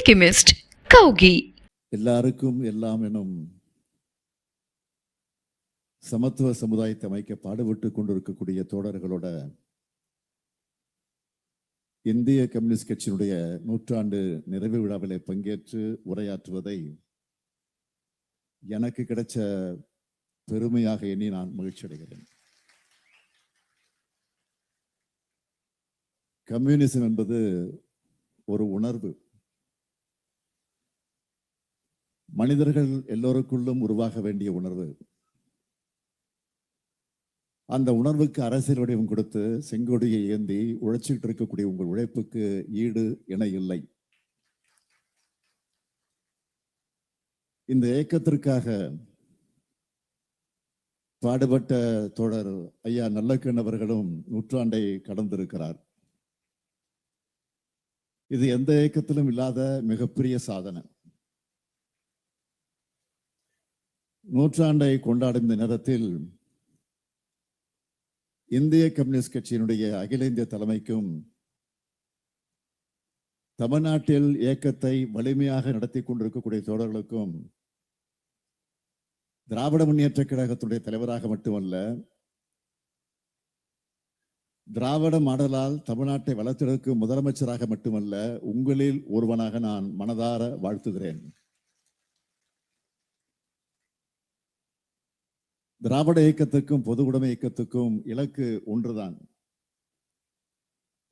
Alchemist கௌகி. எல்லாருக்கும் எல்லாம் எனும் சமத்துவ சமுதாயத்தை அமைக்க பாடுபட்டு கொண்டிருக்கக்கூடிய தோழர்களோட இந்திய கம்யூனிஸ்ட் கட்சியினுடைய 100ஆண்டு நிறைவு விழாவிலே பங்கேற்று உரையாற்றுவதை எனக்கு கிடைச்ச பெருமையாக எண்ணி நான் மகிழ்ச்சி அடைகிறேன். கம்யூனிசம் என்பது ஒரு உணர்வு. மனிதர்கள் எல்லோருக்குள்ளும் உருவாக வேண்டிய உணர்வு. அந்த உணர்வுக்கு அரசியல் வடிவம் கொடுத்து செங்கொடியை ஏந்தி உழைச்சிட்டு இருக்கக்கூடிய உங்கள் உழைப்புக்கு ஈடு இணை இல்லை. இந்த இயக்கத்திற்காக பாடுபட்ட தோழர் ஐயா நல்லக்கண் அவர்களும் 100ஆண்டை கடந்திருக்கிறார். இது எந்த இயக்கத்திலும் இல்லாத மிகப்பெரிய சாதனை. 100ஆண்டை கொண்டாடும் இந்த நேரத்தில் இந்திய கம்யூனிஸ்ட் கட்சியினுடைய அகில இந்திய தலைமைக்கும் தமிழ்நாட்டில் இயக்கத்தை வலிமையாக நடத்தி கொண்டிருக்கக்கூடிய தோழர்களுக்கும் திராவிட முன்னேற்ற கழகத்துடைய தலைவராக மட்டுமல்ல, திராவிட மாடலால் தமிழ்நாட்டை வளர்த்தெடுக்கும் முதலமைச்சராக மட்டுமல்ல, உங்களில் ஒருவனாக நான் மனதார வாழ்த்துகிறேன். திராவிட இயக்கத்துக்கும் பொது உடைமை இயக்கத்துக்கும் இலக்கு ஒன்றுதான்.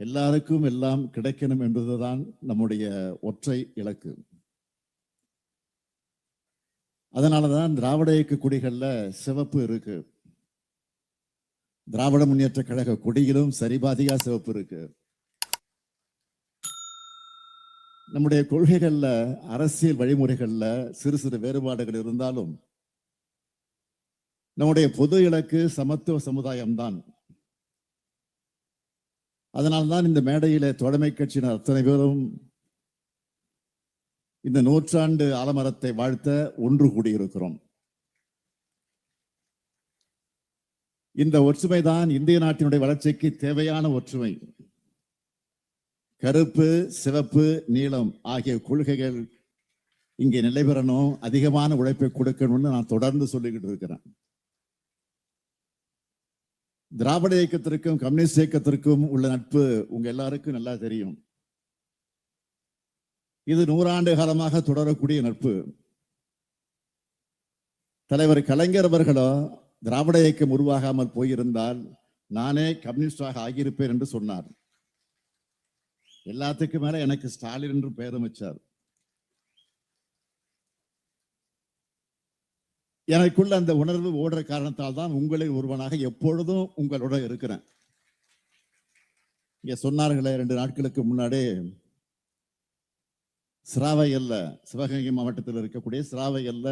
எல்லாருக்கும் எல்லாம் கிடைக்கணும் என்பதுதான் நம்முடைய ஒற்றை இலக்கு. அதனாலதான் திராவிட இயக்க கொடிகள்ல சிவப்பு இருக்கு. திராவிட முன்னேற்ற கழக கொடியிலும் சரிபாதியா சிவப்பு இருக்கு. நம்முடைய கொள்கைகள்ல அரசியல் வழிமுறைகள்ல சிறு சிறு வேறுபாடுகள் இருந்தாலும் நம்முடைய பொது இலக்கு சமத்துவ சமுதாயம்தான். அதனால்தான் இந்த மேடையில தோழமை கட்சியினர் அத்தனை பேரும் இந்த 100ஆண்டு ஆலமரத்தை வாழ்த்த ஒன்று கூடியிருக்கிறோம். இந்த ஒற்றுமைதான் இந்திய நாட்டினுடைய வளர்ச்சிக்கு தேவையான ஒற்றுமை. கருப்பு, சிவப்பு, நீலம் ஆகிய கொள்கைகள் இங்கே நிலை பெறணும், அதிகமான உழைப்பை கொடுக்கணும்னு நான் தொடர்ந்து சொல்லிக்கிட்டு இருக்கிறேன். திராவிட இயக்கத்திற்கும் கம்யூனிஸ்ட் இயக்கத்திற்கும் உள்ள நட்பு உங்க எல்லாருக்கும் நல்லா தெரியும். இது 100ஆண்டு காலமாக தொடரக்கூடிய நட்பு. தலைவர் கலைஞர் அவர்களோ திராவிட இயக்கம் உருவாகாமல் போயிருந்தால் நானே கம்யூனிஸ்டாக ஆகியிருப்பேன் என்று சொன்னார். எல்லாத்துக்கும் மேல எனக்கு ஸ்டாலின் என்று பெயரும் வச்சார். எனக்குள்ள அந்த உணர்வு ஓடுற காரணத்தால் தான் உங்களில் ஒருவனாக எப்பொழுதும் உங்களோட இருக்கிறேன். இங்க சொன்னார்களே 2 நாட்களுக்கு முன்னாடி சிராவையல்ல, சிவகங்கை மாவட்டத்தில் இருக்கக்கூடிய சிராவையல்ல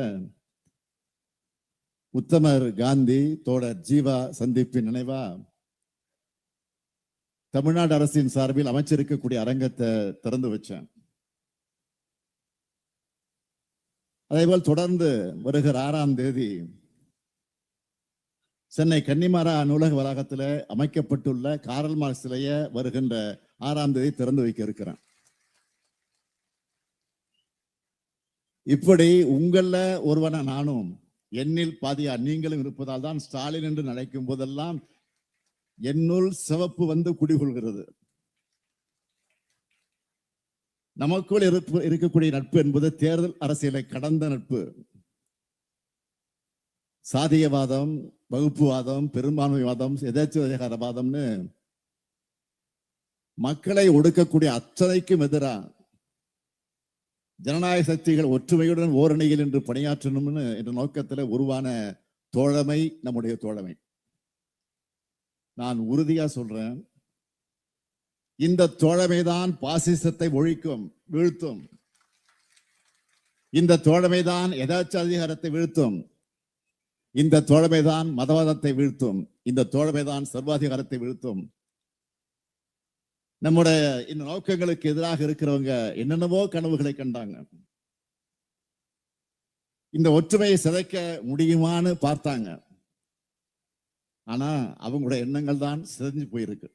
உத்தமர் காந்தி தோழர் ஜீவா சந்திப்பின் நினைவா தமிழ்நாடு அரசின் சார்பில் அமைச்சிருக்கக்கூடிய அரங்கத்தை திறந்து வச்சேன். அதேபோல் தொடர்ந்து வருகிற 6ஆம் தேதி சென்னை கன்னிமாரா நூலக வளாகத்தில் அமைக்கப்பட்டுள்ள காரல் மார்க்ஸ் சிலையை வருகின்ற 6ஆம் தேதி திறந்து வைக்க இருக்கிறேன். இப்படி உங்கள ஒருவன நானும், என்னில் பாதியா நீங்களும் இருப்பதால் தான் ஸ்டாலின் என்று நினைக்கும் போதெல்லாம் என்னுள் சிவப்பு வந்து குடிகொள்கிறது. நமக்குள் இருக்கக்கூடிய நட்பு என்பது தேர்தல் அரசியலை கடந்த நட்பு. சாதியவாதம், வகுப்புவாதம், பெரும்பான்மைவாதம், எதேச்சதிகாரவாதம்னு மக்களை ஒடுக்கக்கூடிய அத்தனைக்கும் எதிராக ஜனநாயக சக்திகள் ஒற்றுமையுடன் ஓரணியில் என்று பணியாற்றணும்னு என்ற நோக்கத்தில் உருவான தோழமை நம்முடைய தோழமை. நான் உறுதியா சொல்றேன், இந்த தோழமைதான் பாசிசத்தை ஒழிக்கும், வீழ்த்தும். இந்த தோழமைதான் எதாச்சாதிகாரத்தை வீழ்த்தும். இந்த தோழமைதான் மதவாதத்தை வீழ்த்தும். இந்த தோழமைதான் சர்வாதிகாரத்தை வீழ்த்தும். நம்முடைய இந்த நோக்கங்களுக்கு எதிராக இருக்கிறவங்க என்னென்னவோ கனவுகளை கண்டாங்க. இந்த ஒற்றுமையை சிதைக்க முடியுமான்னு பார்த்தாங்க. ஆனா அவங்களுடைய எண்ணங்கள் தான் சிதைஞ்சு போயிருக்கு.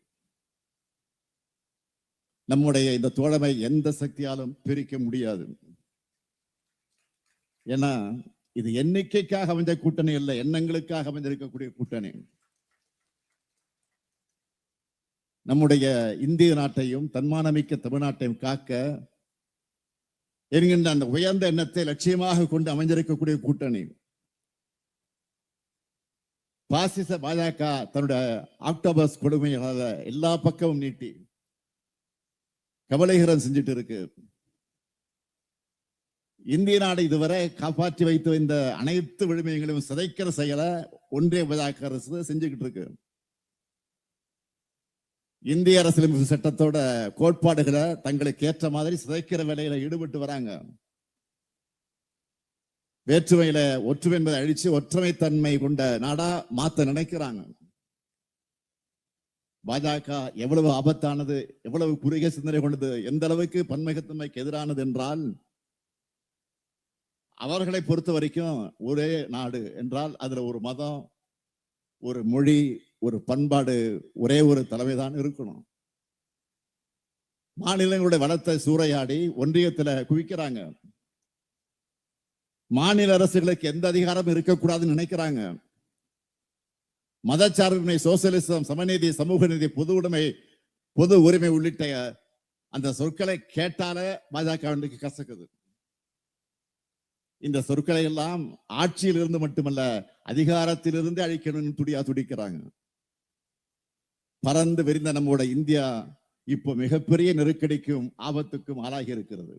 நம்முடைய இந்த தோழமை எந்த சக்தியாலும் பிரிக்க முடியாது. ஏன்னா இது எண்ணிக்கைக்காக அமைந்த கூட்டணி இல்லை, எண்ணங்களுக்காக அமைந்திருக்கக்கூடிய கூட்டணி. நம்முடைய இந்திய நாட்டையும் தன்மானமிக்க தமிழ்நாட்டையும் காக்க என்கின்ற அந்த உயர்ந்த எண்ணத்தை லட்சியமாக கொண்டு அமைந்திருக்கக்கூடிய கூட்டணி. பாசிச பாஜக தன்னுடைய ஆக்டோபஸ் கொடுமைகளால எல்லா பக்கமும் நீட்டி கவலைகரம் செஞ்சுட்டு இருக்கு. இந்திய நாடு இதுவரை காப்பாற்றி வைத்து இந்த அனைத்து விழுமியங்களையும் சிதைக்கிற செயலை ஒன்றிய பாஜக அரசு செஞ்சுக்கிட்டு இருக்கு. இந்திய அரசியலமைப்பு சட்டத்தோட கோட்பாடுகளை தங்களுக்கு ஏற்ற மாதிரி சிதைக்கிற வேலையில ஈடுபட்டு வராங்க. வேற்றுமையில ஒற்றுமை என்பதை அழிச்சு ஒற்றுமை தன்மை கொண்ட நாடா மாத்த நினைக்கிறாங்க. பாஜக எவ்வளவு ஆபத்தானது, எவ்வளவு குறுகிய சிந்தனை கொண்டது, எந்த அளவுக்கு பன்முகத்தன்மைக்கு எதிரானது என்றால், அவர்களை பொறுத்த வரைக்கும் ஒரே நாடு என்றால் அதுல ஒரு மதம், ஒரு மொழி, ஒரு பண்பாடு, ஒரே ஒரு தலைமைதான் இருக்கணும். மாநிலங்களுடைய வளத்தை சூறையாடி ஒன்றியத்துல குவிக்கிறாங்க. மாநில அரசுகளுக்கு எந்த அதிகாரம் இருக்கக்கூடாதுன்னு நினைக்கிறாங்க. மதச்சார்பின்மை, சோசியலிசம், சமநீதி, சமூக நீதி, பொது உடைமை, பொது உரிமை உள்ளிட்ட அந்த சொற்களை கேட்டாலே பாஜக கசக்குது. இந்த சொற்களை எல்லாம் ஆட்சியில் இருந்து மட்டுமல்ல அதிகாரத்திலிருந்து அழிக்கணும்னு துடிக்கிறாங்க. பறந்து விரிந்த நம்மோட இந்தியா இப்போ மிகப்பெரிய நெருக்கடிக்கும் ஆபத்துக்கும் ஆளாகி இருக்கிறது.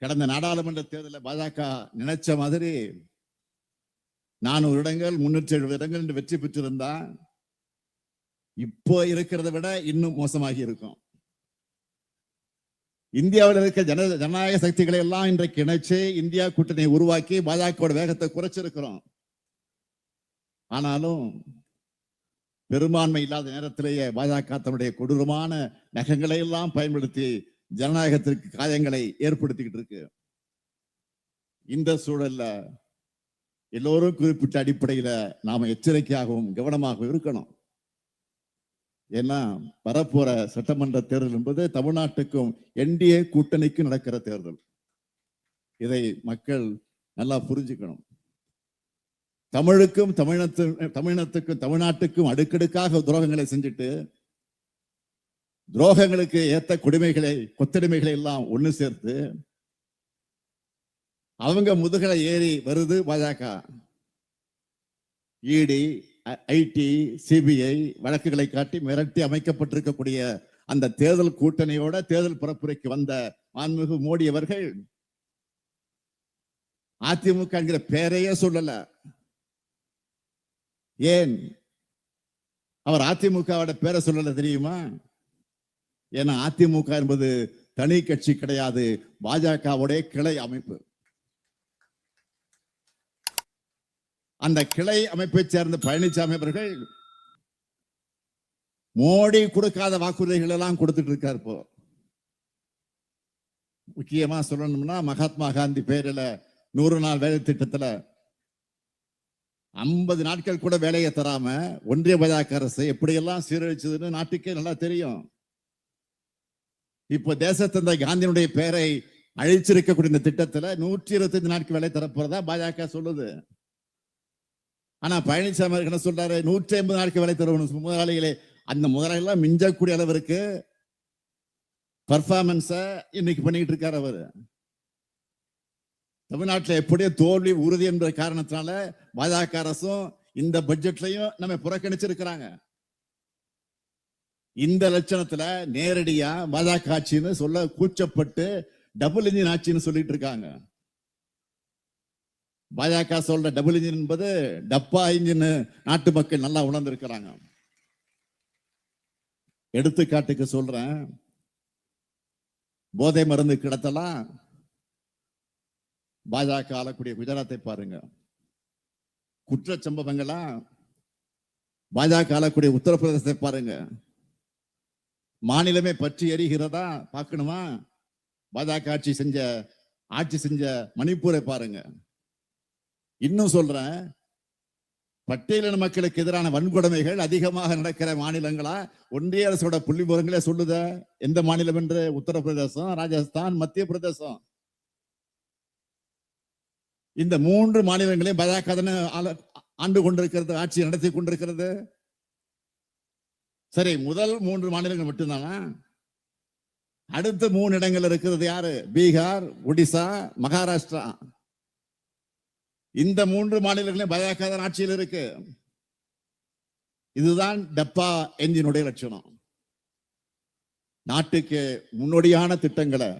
கடந்த நாடாளுமன்ற தேர்தலில் பாஜக நினைச்ச மாதிரி 400 இடங்கள் 370 இடங்கள் என்று வெற்றி பெற்றிருந்தா இப்போ இருக்கிறத விட இன்னும் மோசமாகி இருக்கும். இந்தியாவில் இருக்க ஜனநாயக சக்திகளை எல்லாம் இன்றைக்கு இணைச்சு இந்தியா கூட்டணியை உருவாக்கி பாஜகவோட வேகத்தை குறைச்சிருக்கிறோம். ஆனாலும் பெரும்பான்மை இல்லாத நேரத்திலேயே பாஜக தன்னுடைய கொடூரமான நகங்களை எல்லாம் பயன்படுத்தி ஜனநாயகத்திற்கு காயங்களை ஏற்படுத்திக்கிட்டு இருக்கு. இந்த சூழல்ல எல்லோரும் குறிப்பிட்ட அடிப்படையில நாம எச்சரிக்கையாகவும் கவனமாகவும் இருக்கணும். ஏன்னா வரப்போற சட்டமன்ற தேர்தல் என்பது தமிழ்நாட்டுக்கும் என்டிஏ கூட்டணிக்கும் நடக்கிற தேர்தல். இதை மக்கள் நல்லா புரிஞ்சுக்கணும். தமிழுக்கும் தமிழினத்துக்கும் தமிழ்நாட்டுக்கும் அடுக்கடுக்காக துரோகங்களை செஞ்சுட்டு துரோகங்களுக்கு ஏத்த கொடுமைகளை கொத்தடிமைகளை எல்லாம் ஒண்ணு சேர்த்து அவங்க முதுகலை ஏறி வருது பாஜக. இடி, ஐடி, சிபிஐ வழக்குகளை காட்டி மிரட்டி அமைக்கப்பட்டிருக்கக்கூடிய அந்த தேர்தல் கூட்டணியோட தேர்தல் பரப்புரைக்கு வந்த மாண்புமிகு மோடி அவர்கள் அதிமுக என்கிற பெயரையே சொல்லல. ஏன் அவர் அதிமுகவோட பேரை சொல்லல தெரியுமா? ஏன்னா அதிமுக என்பது தனி கட்சி கிடையாது, பாஜகவுடைய கிளை அமைப்பு. அந்த கிளை அமைப்பை சேர்ந்த பழனிசாமி அவர்கள் மோடி கொடுக்காத வாக்குறுதிகள் எல்லாம் கொடுத்துட்டு இருக்காரு. இப்போ முக்கியமா சொல்லணும்னா மகாத்மா காந்தி பேரில் 100 நாள் வேலை திட்டத்துல 50 நாட்கள் கூட வேலையை தராம ஒன்றிய பாஜக அரசு எப்படியெல்லாம் சீரழிச்சதுன்னு நாட்டுக்கே நல்லா தெரியும். இப்போ தேசத்தந்தை காந்தியினுடைய பெயரை அழிச்சிருக்கக்கூடிய இந்த திட்டத்துல 125 நாட்கள் வேலை தரப்போறதா பாஜக சொல்லுது. ஆனா பழனிசாமி என்ன சொல்றாரு? 150 நாட்கள் வேலை தருவணும் முதலாளிகளே. அந்த முதலாளிகள் மிஞ்சக்கூடிய அளவிற்கு பர்ஃபார்மன்ஸ இன்னைக்கு பண்ணிட்டு இருக்காரு அவரு. தமிழ்நாட்டில் எப்படியோ தோல்வி உறுதி என்ற காரணத்தினால பாஜக அரசும் இந்த பட்ஜெட்லையும் நம்ம புறக்கணிச்சிருக்கிறாங்க. இந்த லட்சணத்துல நேரடியா பாஜக ஆட்சின்னு சொல்ல கூச்சப்பட்டு டபுள் இன்ஜின் ஆட்சின்னு சொல்லிட்டு இருக்காங்க. பாஜக சொல்ற டபுள் இன்ஜின் என்பது டப்பா இன்ஜின் நாட்டு மக்கள் நல்லா உணர்ந்திருக்கிறாங்க. எடுத்துக்காட்டுக்கு சொல்றேன், போதை மருந்து கிடத்தலாம் பாஜக ஆளக்கூடிய குஜராத்தை பாருங்க. குற்ற சம்பவங்களா பாஜக ஆளக்கூடிய உத்தரப்பிரதேசத்தை பாருங்க. மாநிலமே பற்றி எரிகிறதா பார்க்கணுமா? பாஜக ஆட்சி செஞ்ச மணிப்பூரை பாருங்க. இன்னும் சொல்றேன், பட்டியலின மக்களுக்கு எதிரான வன்கொடுமைகள் அதிகமாக நடக்கிற மாநிலங்களா ஒன்றிய அரசோட புள்ளி விவரங்களே சொல்லுத. எந்த மாநிலம் என்று? உத்தரப்பிரதேசம், ராஜஸ்தான், மத்திய பிரதேசம். இந்த 3 மாநிலங்களையும் பாஜக ஆண்டு கொண்டிருக்கிறது, ஆட்சி நடத்தி கொண்டிருக்கிறது. சரி, முதல் 3 மாநிலங்கள் மட்டும்தானா? அடுத்த 3 இடங்கள் இருக்கிறது யாரு? பீகார், ஒடிசா, மகாராஷ்டிரா. இந்த 3 மாநிலங்களையும் பாஜக தான் ஆட்சியில் இருக்கு. இதுதான் டப்பா என்ஜினுடைய லட்சணம். நாட்டுக்கு முன்னோடியான திட்டங்களை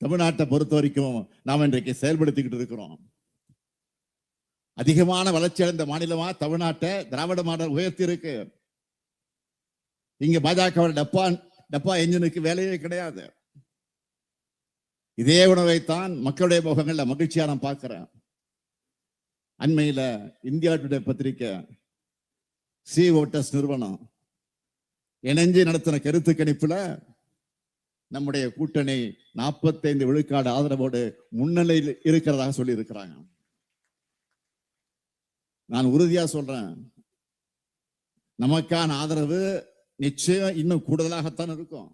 தமிழ்நாட்டை பொறுத்த வரைக்கும் நாம் இன்றைக்கு செயல்படுத்திக்கிட்டு இருக்கிறோம். அதிகமான வளர்ச்சி அடைந்த மாநிலமா தமிழ்நாட்டை திராவிட மாடல் உயர்த்தி இருக்கு. இங்க பாஜக டப்பா என்ஜினுக்கு வேலையே கிடையாது. இதே உணவைத்தான் மக்களுடைய முகங்கள்ல மகிழ்ச்சியா நான் பார்க்கிறேன். அண்மையில இந்தியா டுடே பத்திரிகை சி ஓட்டர்ஸ் நிறுவனம் இணைஞ்சு நடத்தின கருத்து கணிப்புல நம்முடைய கூட்டணி 45 விழுக்காடு ஆதரவோடு முன்னிலையில் இருக்கிறதாக சொல்லி இருக்கிறாங்க. நான் உறுதியா சொல்றேன், நமக்கான ஆதரவு நிச்சயம் இன்னும் கூடுதலாகத்தான் இருக்கும்.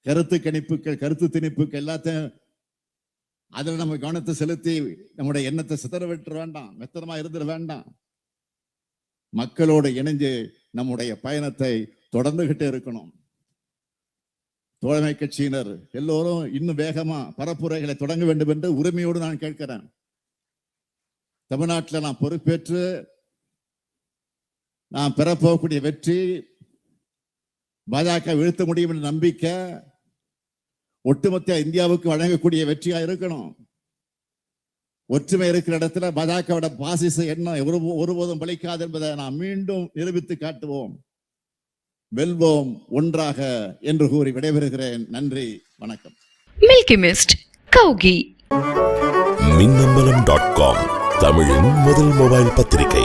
கருத்து கணிப்புகள், கருத்து திணிப்புகள் எல்லாத்தையும் அதுல நம்ம கவனத்தை செலுத்தி நம்முடைய எண்ணத்தை சிதற விட்டுற வேண்டாம், மெத்தனமா இருந்துட வேண்டாம். மக்களோடு இணைஞ்சு நம்முடைய பயணத்தை தொடர்ந்துகிட்டே இருக்கணும். தோழமை கட்சியினர் எல்லோரும் இன்னும் வேகமா பரப்புரைகளை தொடங்க வேண்டும் என்று உரிமையோடு நான் கேட்கிறேன். தமிழ்நாட்டில் நான் பொறுப்பேற்று நான் பெறப்போகக்கூடிய வெற்றி பாஜக வீழ்த்த முடியும் என்ற நம்பிக்கை ஒட்டுமொத்த இந்தியாவுக்கு வழங்கக்கூடிய வெற்றியா இருக்கணும். ஒற்றுமை இருக்கிற இடத்துல பாஜகவோட பாசிச எண்ணம் ஒருபோதும் பலிக்காது என்பதை நாம் மீண்டும் நிரூபித்து காட்டுவோம். வெல்வோம் ஒன்றாக என்று கூறி விடைபெறுகிறேன். நன்றி, வணக்கம். Milky mist கௌகி. மின்னம்பலம்.com தமிழின் முதல் மொபைல் பத்திரிகை.